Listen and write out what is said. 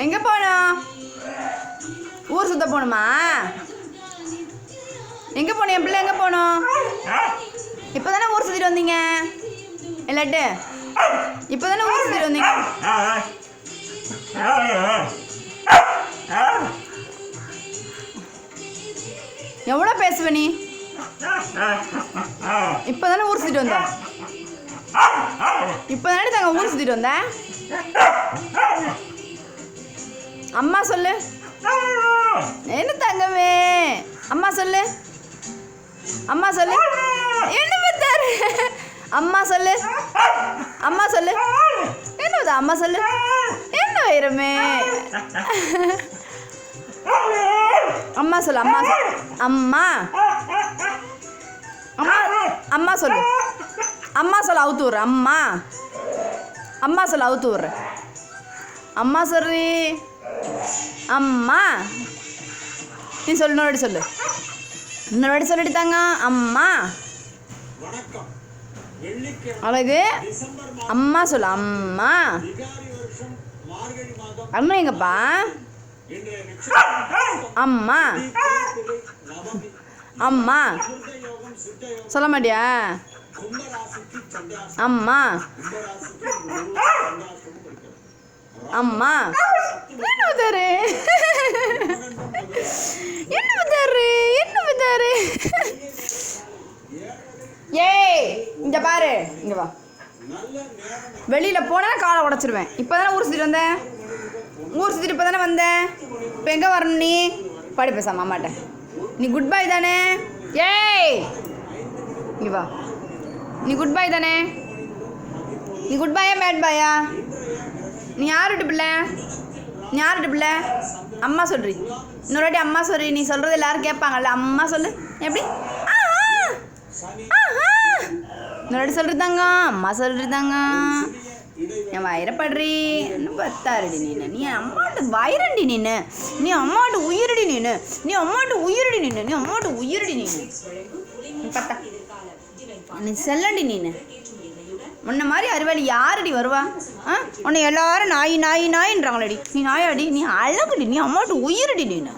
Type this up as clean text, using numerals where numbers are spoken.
எங்கே போகணும்? ஊர் சுத்த போகணுமா? எங்கே போகணும்? என் பிள்ளை எங்கே போகணும்? இப்போ தானே ஊர் சுற்றிட்டு வந்தீங்க இல்லாட்டு? இப்போ தானே ஊர் சுற்றிட்டு வந்தீங்க. எவ்வளோ பேசுவ நீ? இப்போ தானே ஊர் சுற்றிட்டு வந்த. இப்போ தானே தாங்க ஊர் சுற்றிட்டு வந்த. அம்மா சொல்லு. என்ன தங்கமே? அம்மா சொல்லு. அம்மா சொல்லு. என்ன பார்த்தாரு? அம்மா சொல்லு. அம்மா சொல்லு. என்ன பார்த்தா? அம்மா சொல்லு. என்ன வைரமே? அம்மா சொல்லு. அம்மா அம்மா அம்மா அம்மா சொல்லு. அம்மா சொல்ல அவுத்து விட்ற. அம்மா அம்மா சொல்ல அவுத்து விட்ற. அம்மா சொல்றி. அம்மா நீ சொல்லு. இன்னொரு சொல்லு. இன்னொரு சொல்லிட்டு தாங்க. அம்மா அழகு. அம்மா சொல்லு. அம்மா அம்மா எங்கப்பா? அம்மா அம்மா சொல்ல மாட்டியா? அம்மா அம்மா என்ன பத்தாரு? என்ன பத்தாரு? என்ன பத்தாரு? ஏய் இங்க பாரு. இங்க வா. வெளியில போனா காலை உடைச்சிருவேன். இப்போதானே ஊர் சுற்றிட்டு வந்தேன். ஊர் சுற்றிட்டு இப்போ தானே வந்தேன். இப்போ எங்கே வரணும் நீ? படி பேசாம அம்மாட்ட. நீ குட் பாய் தானே? ஏய் இங்க வா. நீ குட் பாய் தானே? நீ குட் பாயா பேட் பாயா? நீ யார்கிட்ட பிள்ளை? நீ யார்கிட்ட பிள்ளை? அம்மா சொல்றி. இன்னொரு வாட்டி அம்மா சொல்றி. நீ சொல்கிறது எல்லாரும் கேட்பாங்கல்ல. அம்மா சொல்லு. எப்படி? இன்னொரு வாட்டி சொல்லிருந்தாங்க. அம்மா சொல்லிருந்தாங்க. என் வயிறப்படுறி. என்ன பத்தாருடி நீனு? நீ அம்மாட்டு வயிறண்டி நீனு. நீ அம்மாட்டு உயிரடி நீனு. நீ அம்மாட்டு உயிரடி நீனு. நீ அம்மாட்டு உயிரடி நீனு. பத்தா நீ செல்லண்டி நீனு. உன்ன மாதிரி அறிவாளி யாரடி வருவா? உன்னை எல்லாரும் நாய் நாய் நாயின்றாங்களடி. நீ நாயாடி. நீ அழகுடி. நீ அம்மாட்டு உயிரடி நீனு.